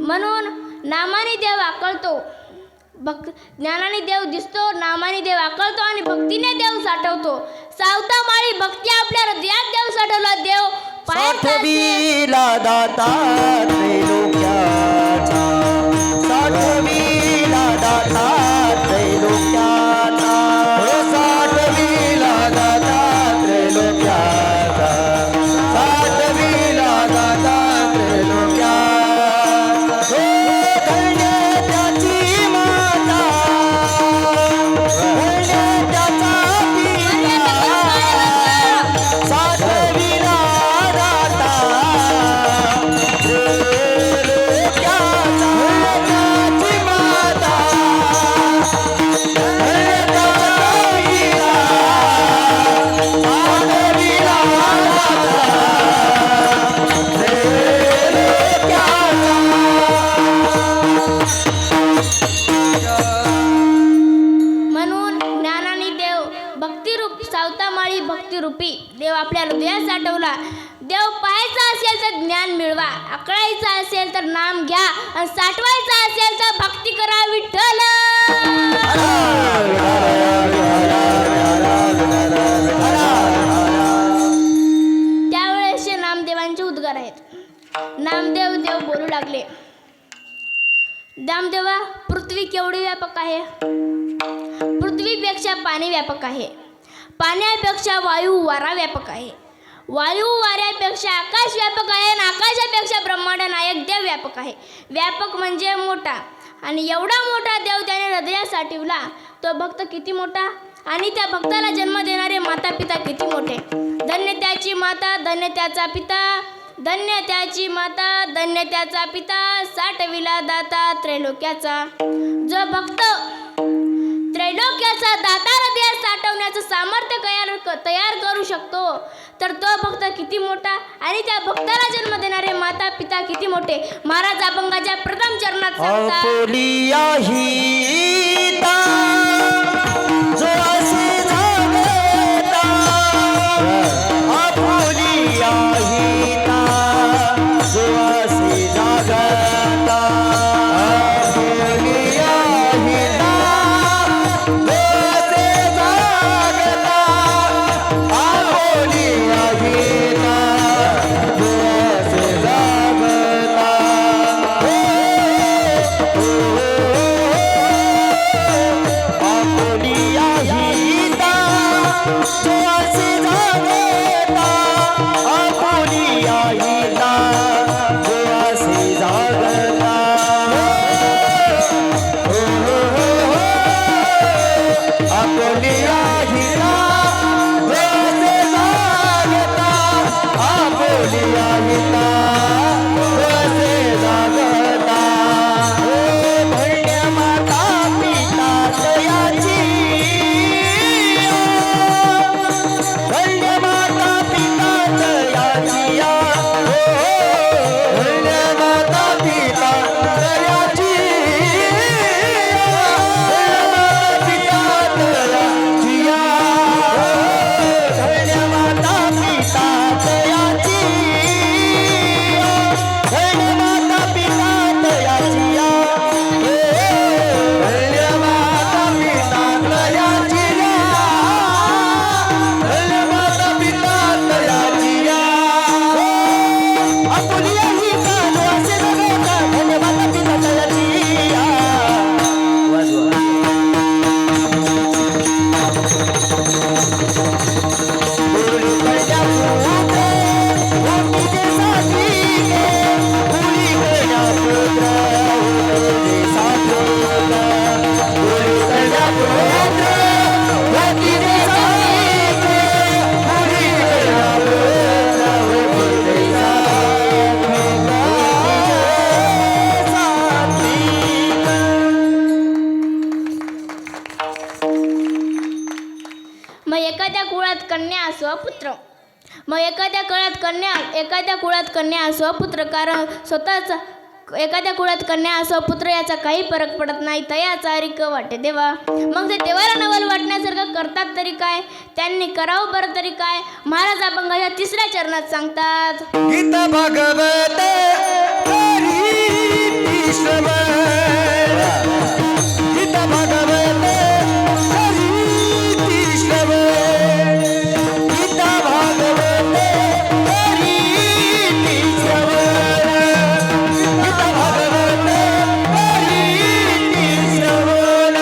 म्हणून नामाने देव आकळतो, ज्ञानाने देव दिसतो, नामाने देव आकळतो आणि भक्तीने देव साठवतो. सावतामाळी भक्ती आपल्या हृदयात देव साठवला. देव साठविला दाता त्रैलोक्याचा, साठविला दाता त्रैलोक्याचा, साठविला दाता त्रैलोक्याचा, साठविला दाता त्रैलोक्याचा. धन्य त्याची माता, धन्य त्याचा पिता, साठविला दाता त्रैलोक्याचा. त्याची माता, धन्य त्याचा पिता, साठविला दाता म्हणून ज्ञानाने देव भक्तिरूप, सावतामाळी भक्तिरूपी देव आपल्या हृदयात साठवला. देव पाहायचा असेल तर ज्ञान मिळवा, आकळायचा असेल तर नाम घ्या आणि साठवायचा असेल तर भक्ती करा. विठ्ठल त्यावेळेस नामदेवांचे उद्गार आहेत. नामदेव देव बोलू लागले, नामदेवा, पृथ्वी केवढी व्यापक आहे? पृथ्वीपेक्षा पाणी व्यापक आहे, पाण्यापेक्षा वायू वारा व्यापक आहे, वायू वाऱ्यापेक्षा आकाश व्यापक आहे आणि आकाशापेक्षा ब्रह्मांड नायक देव व्यापक आहे. व्यापक म्हणजे मोठा, आणि एवढा मोठा देव त्याने हृदयात साठवला. तो भक्त किती मोठा आणि त्या भक्ताला जन्म देणारे माता पिता किती मोठे. धन्य त्याची माता, धन्य त्याचा पिता, धन्य त्याची माता, धन्य त्याचा पिता, साठविला दाता त्रैलोक्याचा. जो भक्त त्रैलोक्याचा दाता हृदयात साठवण्याचं सामर्थ्य तयार करू शकतो, तर तो भक्त किती मोठा आणि त्या भक्ताला जन्म देणारे माता पिता किती मोठे. महाराज अभंगाच्या प्रथम चरणात सांगतात, आपुलिया हिता, जो असे जागता, आपुलिया हिता, जो असे जागता, आपुलिया हिता, जो असे जागता, आपुलिया हिता, जो असे जागता. आपुलिया हिता, जो असे जागता, आपुलिया हिता, जो असे जागता. आपुलिया हिता, जो असे जागता, आपुलिया हिता, जो असे जागता. धन्य माता पिता तयाची, धन्य माता पिता तयाची, धन्य माता पिता तयाची, धन्य माता पिता तयाची, धन्य माता पिता तयाची, धन्य माता पिता तयाची, धन्य माता पिता तयाची. मग एखाद्या कुळात कन्या स्वपुत्र कारण स्वतःचा एखाद्या कुळात कन्या स्वपुत्र याचा काही फरक पडत नाही. तया चारिक वाटे देवा. मग ते देवाला नवल वाटण्यासारखं करतात तरी काय, त्यांनी करावं बरं तरी काय. महाराज अभंगाच्या 3ऱ्या चरणात सांगतात. गीता भागवत हरी श्रवण, गीता भागवत हरी श्रवण, गीता भागवत हरी श्रवण, गीता भागवत हरी श्रवण,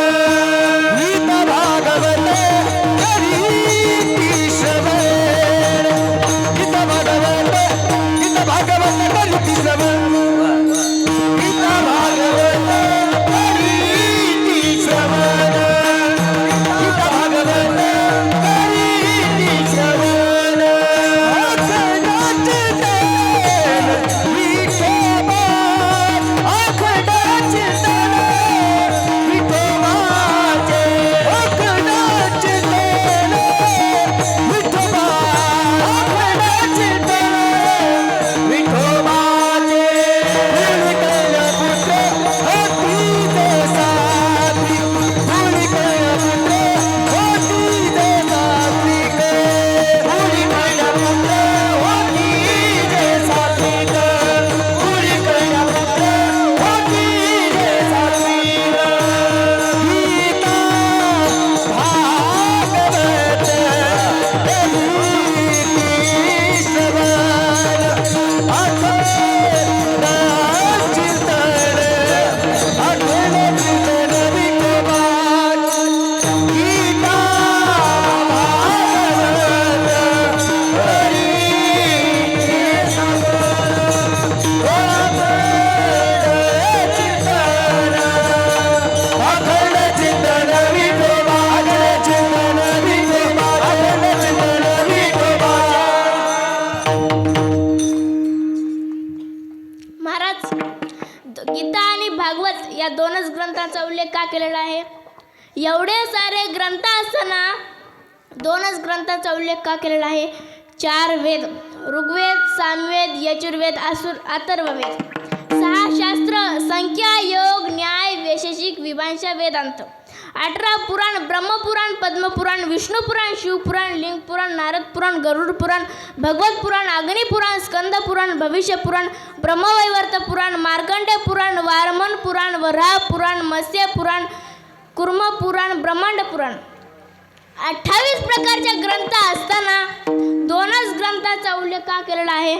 गीता भागवत हरी श्रवण, गीता भागवत हरी श्रवण, गीता भागवत हरी श्रवण, गीता भागवत हरी श्रवण. आखडाच तन विठोबा, आखडाच तन विठोबाचे, आखडाच तन विठोबा, आखडाच तन विठोबाचे. धुळकळ पुत्र होतीचे सात्विक, धुळकळ पुत्र होतीचे सात्विक, धुळकळ पुत्र होतीचे सात्विक, धुळकळ पुत्र होतीचे सात्विक. गीता भागवत हरी श्रवण, अखंड चिंतन, अखंड चिंतन विठोबा. गीता भागवत हरी अखंड चिंतन विठोबा, अखंड चिंतन विठोबा, अखंड चिंतन विठोबा. महाराज गीता आणि भागवत या 2च ग्रंथांचा उल्लेख का केलेला आहे. एवढे सारे ग्रंथ असताना 2च ग्रंथांचा उल्लेख का केलेला आहे. 4 वेद, ऋग्वेद, सामवेद, यजुर्वेद, अथर्ववेद, 6 शास्त्र, संख्या, योग, न्याय, वैशेषिक, विभाषा, वेदांत, 18 पुराण, ब्रह्मपुराण, पद्मपुराण, विष्णुपुराण, शिवपुराण, लिंगपुराण, नारद पुराण, गरुड पुराण, भगवत पुराण, अग्निपुराण, स्कंद पुराण, भविष्य पुराण, ब्रह्मवैवर्त पुराण, मार्कंडेय पुराण, वामन पुराण, वराह पुराण, मत्स्य पुराण, कुर्म पुराण, ब्रह्मांड पुराण. 28 प्रकारचे ग्रंथ असताना 2च ग्रंथाचा उल्लेख का केलेला आहे.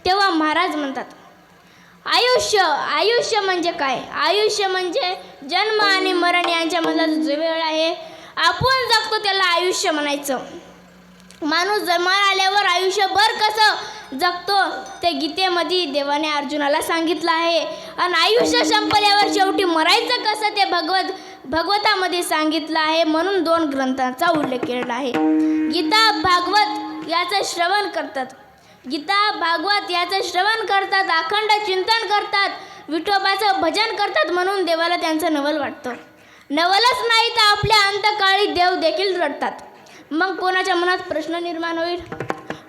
तेव्हा महाराज म्हणतात आयुष्य म्हणजे काय. आयुष्य म्हणजे जन्म आणि मरण यांच्यामधला जो वेळ आहे, आपण जगतो त्याला आयुष्य म्हणायचं. माणूस जन्माला आल्यावर आयुष्यभर कसं जगतो ते गीतेमध्ये देवाने अर्जुनाला सांगितलं आहे. आणि आयुष्य संपल्यावर शेवटी मरायचं कसं ते भगवतामध्ये सांगितलं आहे. म्हणून 2 ग्रंथांचा उल्लेख केलेला आहे. गीता भागवत याचं श्रवण करतात, गीता भागवत याचं श्रवण करतात, अखंड चिंतन करतात, विठोबाचं भजन करतात. म्हणून देवाला त्यांचं नवल वाटतं. नवलच नाही तर आपल्या अंतकाळी देव देखील रडतात. मग कोणाच्या मनात प्रश्न निर्माण होईल,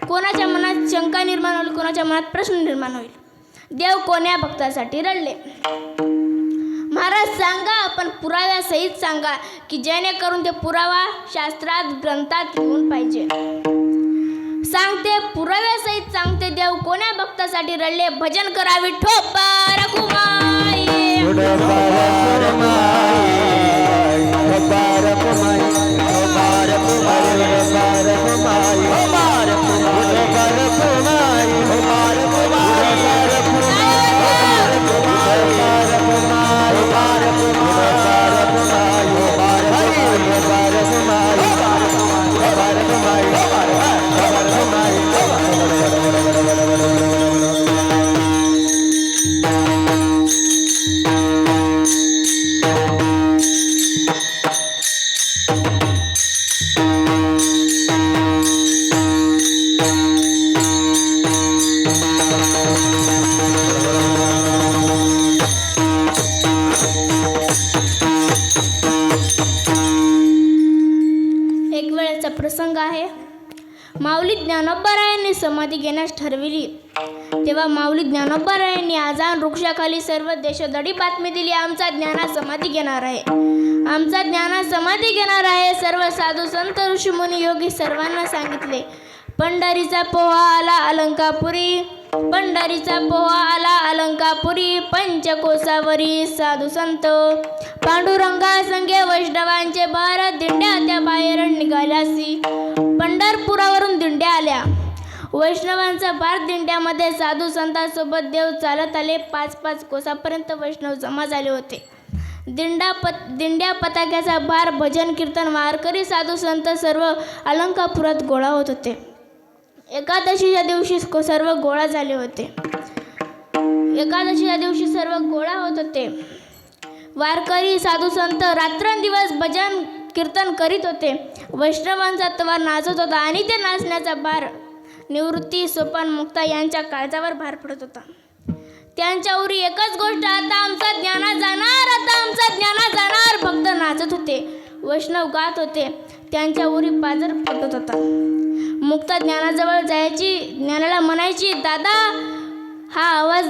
कोणाच्या मनात शंका निर्माण होईल, कोणाच्या मनात प्रश्न निर्माण होईल. देव कोण्या भक्तासाठी रडले. महाराज सांगा, आपण पुराव्यासहित सांगा की जेणेकरून ते पुरावा शास्त्रात ग्रंथात लिहून पाहिजे. सांगते पुराव्यासहित सांगते देव कोण्या भक्तासाठी रडले. भजन करा विठोबा रखुमाई. समाधी घेण्यास ठरविली. तेव्हा माऊली ज्ञानोबारायांनी आजान वृक्षाखाली सर्व देशोधडी बातमी दिली, आमचा ज्ञाना समाधी घेणार आहे, आमचा ज्ञाना समाधी घेणार आहे. सर्व साधू संत ऋषीमुनी योगी सर्वांना सांगितले. पंढरीचा पोहा आला अलंकापुरी, पंढरीचा पोहा आला अलंकापुरी. पंचकोसावरी साधू संत पांडुरंगा संगे वैष्णवांचे भार, दिंड्या त्या बाहेर निघाल्यासी. पंढरपुरावरून दिंड्या आल्या. वैष्णवांचा भार दिंड्यामध्ये साधू संतांसोबत देव चालत आले. 5-5 कोसापर्यंत वैष्णव जमा झाले होते. दिंड्या पताक्याचा भार, भजन कीर्तन, वारकरी साधू संत सर्व अलंकापुरात गोळा होत होते. एकादशीच्या दिवशी सर्व गोळा झाले होते. एकादशीच्या दिवशी सर्व गोळा होत होते. वारकरी साधू संत रात्रंदिवस भजन कीर्तन करीत होते. वैष्णवांचा तवा नाचत होता आणि ते नाचण्याचा भार निवृत्ती, सोपान, मुक्ता यांच्या काळजावर भार पडत होता. त्यांच्या उरी एकच गोष्ट, आता आमचा ज्ञाना जाणार, आता आमचा ज्ञाना जाणार. भक्त नाचत होते, वैष्णव गात होते, त्यांच्या उरी पाजर फुटत होता. मुक्ता ज्ञानाजवळ जायची, ज्ञानाला म्हणायची, दादा. हा आवाज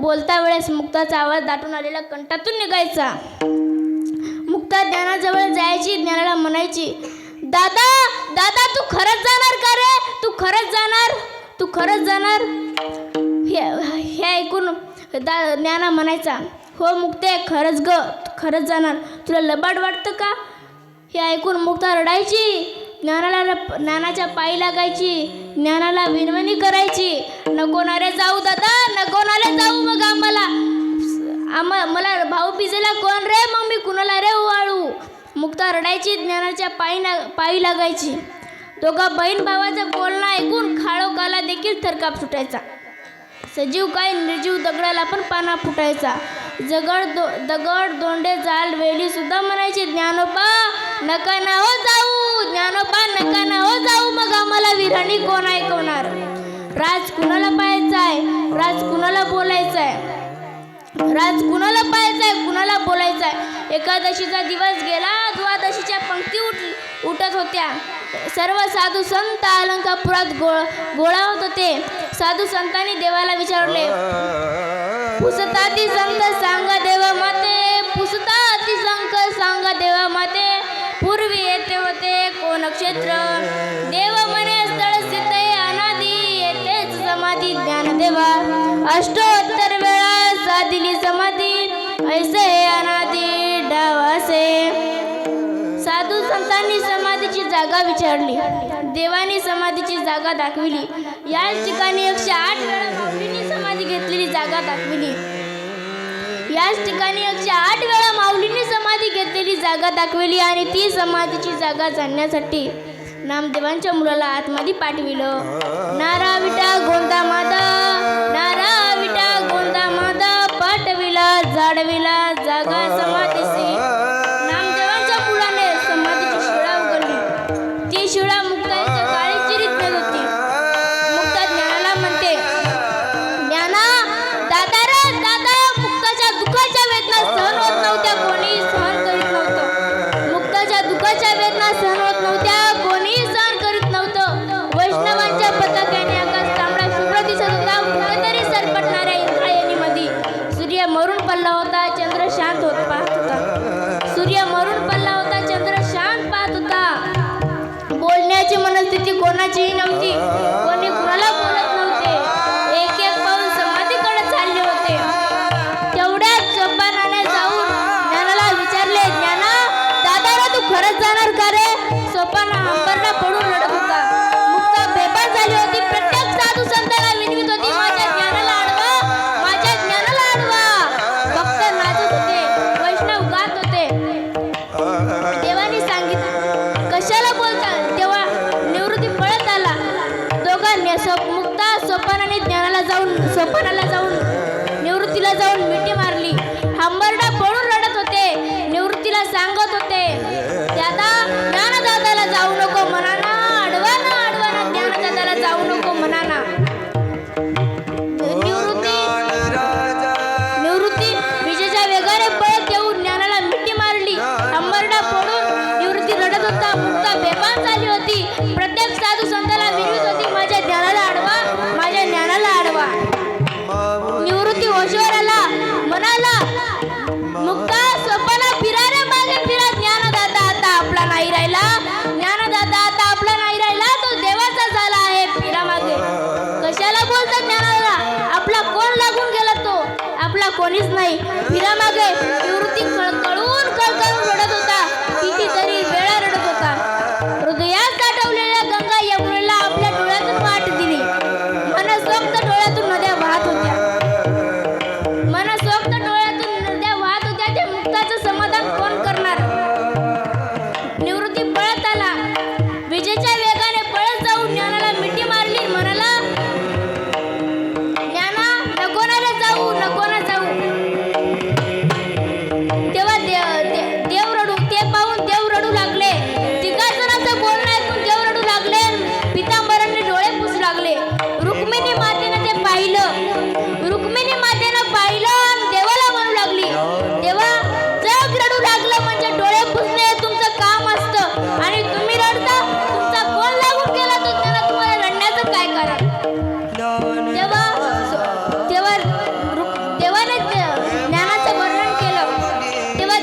बोलता वेळेस मुक्ताचा आवाज दाटून आलेला कंठातून निघायचा. मुक्ता ज्ञानाजवळ जायची, ज्ञानाला म्हणायची, दादा दादा, तू खरंच जाणार का रे? तू खरंच जाणार? तू खरंच जाणार? हे ऐकून ज्ञाना म्हणायचा, हो मुक्ते, खरंच ग, खरंच जाणार. तुला लबाड वाटतं का? हे ऐकून मुक्ता रडायची. ज्ञानाच्या पायी लागायची, ज्ञानाला विनवणी करायची, नको ना रे जाऊ दादा, नको ना रे जाऊ. मग मला भाऊ पिजेला कोण रे? मग मी कुणाला रे वाळू? मुक्ता रडायची, ज्ञानाच्या पायी लागायची. दोघा बहीण भावाचं बोलणं ऐकून खाळोखाला देखील थरकाप सुटायचा. सजीव काय निर्जीव दगडाला पण पाना फुटायचा. दगड दोंडे जाल वेली सुद्धा म्हणायचे, ज्ञानोबा नका ना हो जाऊ, ज्ञानोबा नका ना हो जाऊ. मग आम्हाला विराणी कोण ऐकवणार? राज कुणाला पाहायचाय? राज कुणाला बोलायचाय? राज कुणाला पाहायचाय? कुणाला बोलायचाय? एकादशीचा दिवस गेला. द्वादशीच्या पंक्ती उठत होत्या. सर्व साधू संत अलंकापुरात गोळा होत होते. साधू संतांनी देवाला विचारले, पुसताती संत सांग देव माते, पुसताती संत सांग देव माते. पूर्वी येते होते कोण क्षेत्र, देव म्हणे स्थळ सिद्ध अनादी, येतेच समाधी ज्ञान देवा. अष्टोत्तर वेळा साधिली समाधी, ऐसे अनादी डावासे. साधू संतांनी समाधीची जागा विचारली. देवानी समाधीची जागा दाखविली. याच ठिकाणी 108 वेळा माऊलींनी समाधी घेतलेली जागा दाखविली. याच ठिकाणी 108 वेळा माऊलींनी समाधी घेतलेली जागा दाखविली. आणि ती समाधीची जागा जाणण्यासाठी नामदेवांच्या मुलाला आतमध्ये पाठविलं. नारा विटा गोंदा मादा, नारा विटा गोंदा मादा, पाठविला जाडविला जागा समाधीसी. नामदेवांच्या मुलाने समाधीची शिळा उघडली. ती शिळा मुक्ताच्या काळी चिरीत नेत होती. मुक्ता ज्ञानाला म्हणते, ज्ञाना दादा रे दादा, मुक्ताच्या दुःखाच्या वेदना सहन होत नव्हत्या, कोणी सहन करीत नव्हतं. मुक्ताच्या दुःखाच्या वेदना सहन होत नव्हत्या, कोणीही सहन करीत नव्हतं. वैष्णवांच्या पताक्याने आकाश तांबडा शुभ्र दिसत होता. कुठेतरी सरपटणाऱ्या इंद्रायणीमध्ये सूर्य मरून पडला होता. चंद्र शांत होत पाहत होता. सूर्य मरून पडला होता. चंद्र शांत पाहत होता. बोलण्याची मनस्थिती कोणाचीही नव्हती. कोणी कुणाला बोलत नव्हते. एक एक पाऊल समाधीकडे चालले होते. तेवढ्यात सोपानाने जाऊन ज्ञानाला विचारले, ज्ञाना दादा रे, तू खरंच जाणार का रे? सोपाना हंबरला पडून रडत होता. मुक्ता बेभान झाली होती. प्रत्येक साधू संताला विनवित होती, माझ्या ज्ञानाला अडवा, माझ्या ज्ञानाला अडवा. भक्त नाचत होते, वैष्णव गात होते. देवानी सांगितलं, कशाला बोलता? तेव्हा निवृत्ती पळत आला. दोघांनी मुक्ता सोपानाने सोपानाला जाऊन निवृत्तीला जाऊन मिठी मारली. हंबरडा पळून रडत होते. निवृत्तीला सांगत होते, दादा ज्ञानदादाला जाऊ नको म्हणाना, अडवा ना ज्ञानदादाला जाऊ नको म्हणाना. निवृत्ती विजेच्या वेगाने पळत येऊन ज्ञानाला मिठी मारली. हंबरडा पडून निवृत्ती रडत होता. मुक्ता बेभान झाली होती. प्रत्येक साधू संताला विनवित होती, माझ्या ज्ञानाला अडवा, मुक्ता स्वप्न फिरा रे मागे फिरा, ज्ञानदाता आता आपला नाही राहिला, ज्ञानदाता आता आपला नाही राहिला, तो देवाचा झाला आहे फिरा मागे. कशाला बोलतात ज्ञानाला, आपला कोण लागून गेला तो, आपला कोणीच नाही. फिरा मागे निवृत्ती कळकळून कळकळून रडत होता, कितीतरी वेळा रडत होता. हृदयात साठवलेल्या गंगा यमुनेला आपल्या डोळ्यातून वाट दिली. मनसोक्त डोळ्यातून नद्या वाहत होत्या, मनसोक्त डोळ्यातून नद्या वाहत होत्या. त्या मुक्ताचं समाधान कोण करणार. निवृत्ती पळत आला, विजेच्या वेगाने पळत जाऊन ज्ञानाला मिठी मारली, म्हणाला ज्ञाना नको ना रे जाऊ, नको ना जाऊ. तेव्हा देव रडू, ते पाहून देव रडू लागले. तिघा जणांचं बोलणं ऐकून देव रडू लागले, पितांबरांनी डोळे पुसू लागले. रुक्मिणी मातेनं ते पाहिलं, रुक्मिणी मातेनं पाहिलं आणि देवाला म्हणू लागली, देवा जग रडू लागलं म्हणजे डोळे पुसणे हे तुमचं काम असतं आणि तुम्ही रडता, तुमचा कोण लागून गेला तो त्याला तुम्हाला रडण्याचं काय कारण. तेव्हा तेव्हा देवाने ज्ञानाचं वर्णन केलं, तेव्हा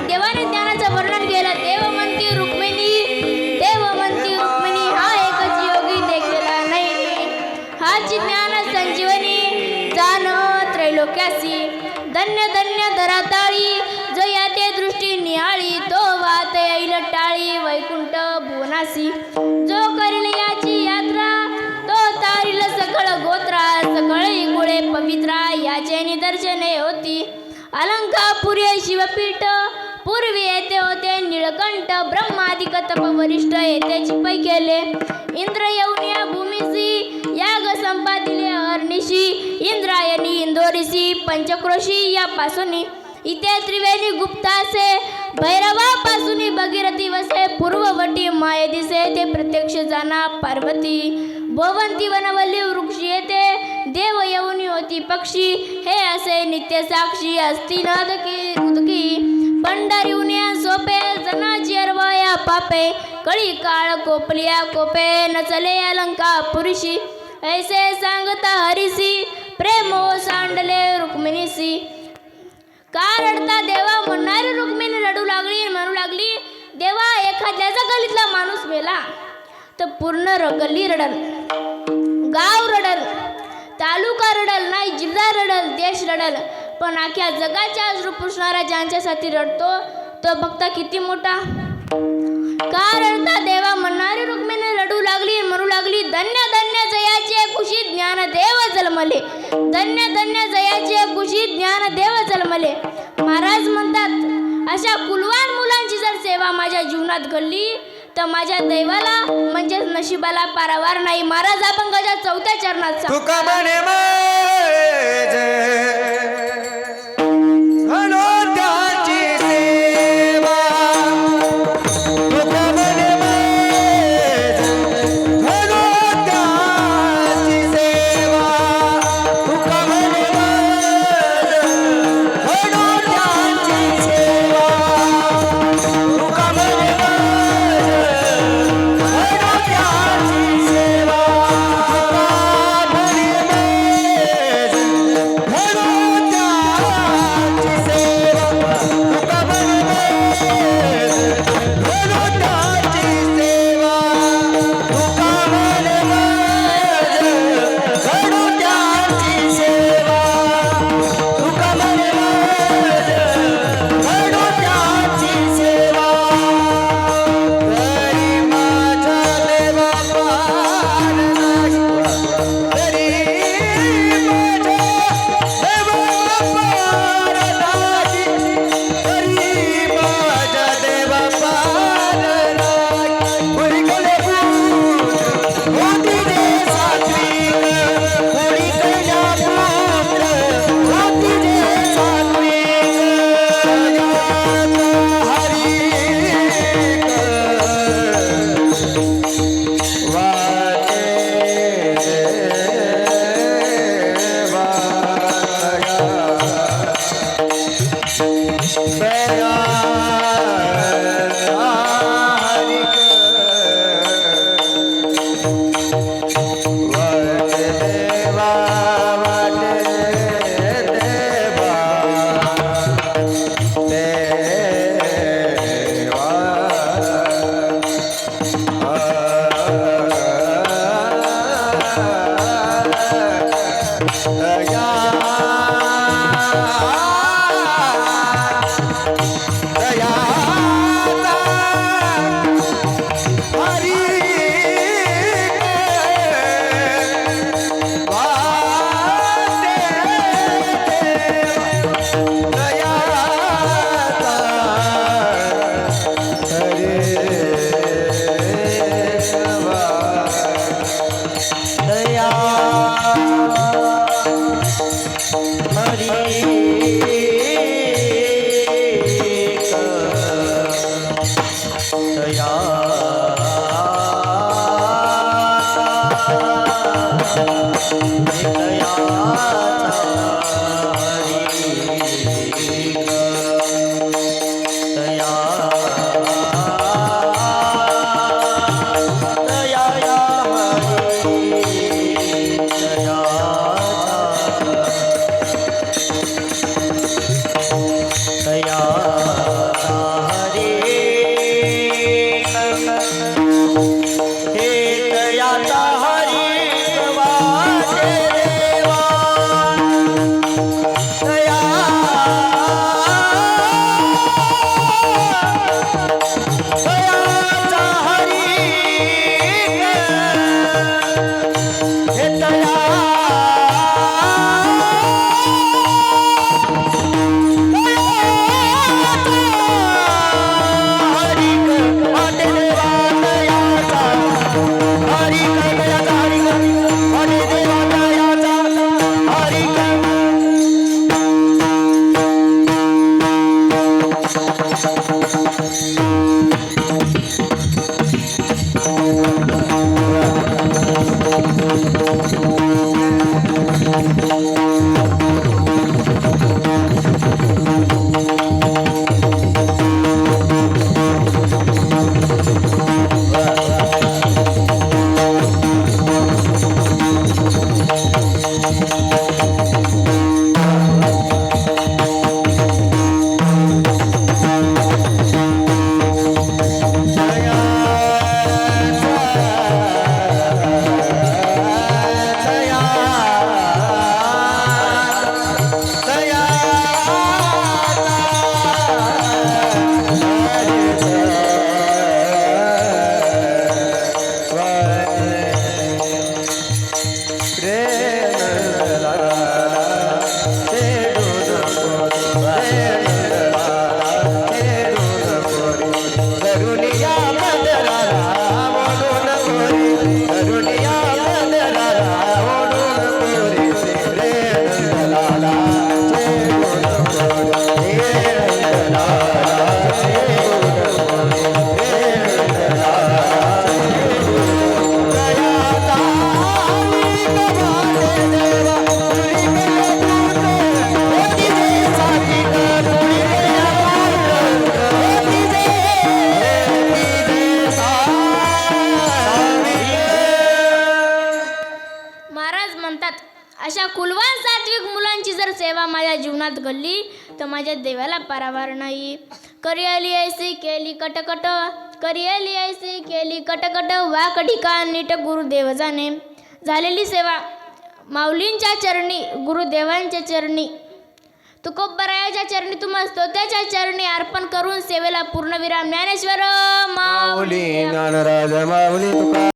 देवाने ज्ञानाचं वर्णन केलं. देव म्हणती रुक्मिणी, देव म्हणती रुक्मिणी, हा एकच योगी देखलेला नाही, हाची ज्ञान संजीवनी जाण त्रैलोक्यासी. धन्य धन्य धराताळी जो या ते दृष्टी निहाळी, तो वात येईल टाळी वैकुंठ भुवनासी. जो करील याची यात्रा तो तारील सकळ गोत्रा, सकळ गुळे पवित्रा याचे निदर्शने होती. अलंकापुरी शिवपीठ पूर्वी येथे होते निळकंठ, ब्रह्मादिक तप वरिष्ठ येथे चिपै केले. इंद्र येऊन या भूमीसी याग संपादिले अहर्निशी, इंद्रायणी इंदोरीसी पंचक्रोशी या पासुनी. इथे त्रिवेणी गुप्तासे भैरवापासून भगीरथी वसे, पूर्ववटी माये दिसे ते प्रत्यक्ष जाना पार्वती. भोवंती वनवल्ली वृक्ष येते देव येऊन होती पक्षी, हे असे नित्य साक्षी असती नादकी उदकी. पंढरीहून सोपे जनाची अरवाया पापे, कळी काळ कोपलिया कोपे नचले अलंका पुरुषी. ऐसे सांगता हरिसी प्रेमो सांडले रुक्मिणीसी. का रडता देवा म्हणणारी रुक्मिणी रडू लागली, म्हणू लागली देवा एखाद्याचा गल्लीतला माणूस मेला तर पूर्ण गल्ली रडल, गाव रडल, तालुका रडल, नाही जिल्हा रडल, देश रडल, पण अख्ख्या जगाच्या अश्रू पुसणारा ज्यांच्यासाठी रडतो तो भक्त किती मोठा. का रडता देवा म्हणणारी रुक्मिणी रडू लागली, म्हणू लागली धन्य धन्य जयाचे कुशी ज्ञानदेव जन्मले, धन्य धन्य जयाचे कुशी ज्ञानदेव जन्मले. महाराज म्हणतात अशा कुलवान मुलांची जर सेवा माझ्या जीवनात घडली तर माझ्या दैवाला म्हणजे नशिबाला पारावार नाही. महाराज आपण गजा 4थ्या चरणात तुका म्हणे माझे म्हणून त्याची सेवा, तुका म्हणे माझे म्हणून त्याची सेवा, तुका म्हणे माझे म्हणून त्याची सेवा, तुका म्हणे माझे म्हणून त्याची सेवा, तुका म्हणे दया दयाचा हरी वाटे दयाचा हरे दया दया अशा कुलवान सात्विक मुलांची जर सेवा माझ्या जीवनात घडली तर माझ्या देवाला पारावार नाही. करियली ऐसी केली कटकट, करियली ऐसी केली कटकट, वाकडी का नीट गुरुदेव जाणे. झालेली सेवा माऊलींच्या चरणी, गुरुदेवांच्या चरणी, तुकोबरायाच्या चरणी, तुम्हा स्तोत्याच्या चरणी अर्पण करून सेवेला पूर्णविराम. ज्ञानेश्वर माऊली. माऊली ज्ञानराज माऊली तुका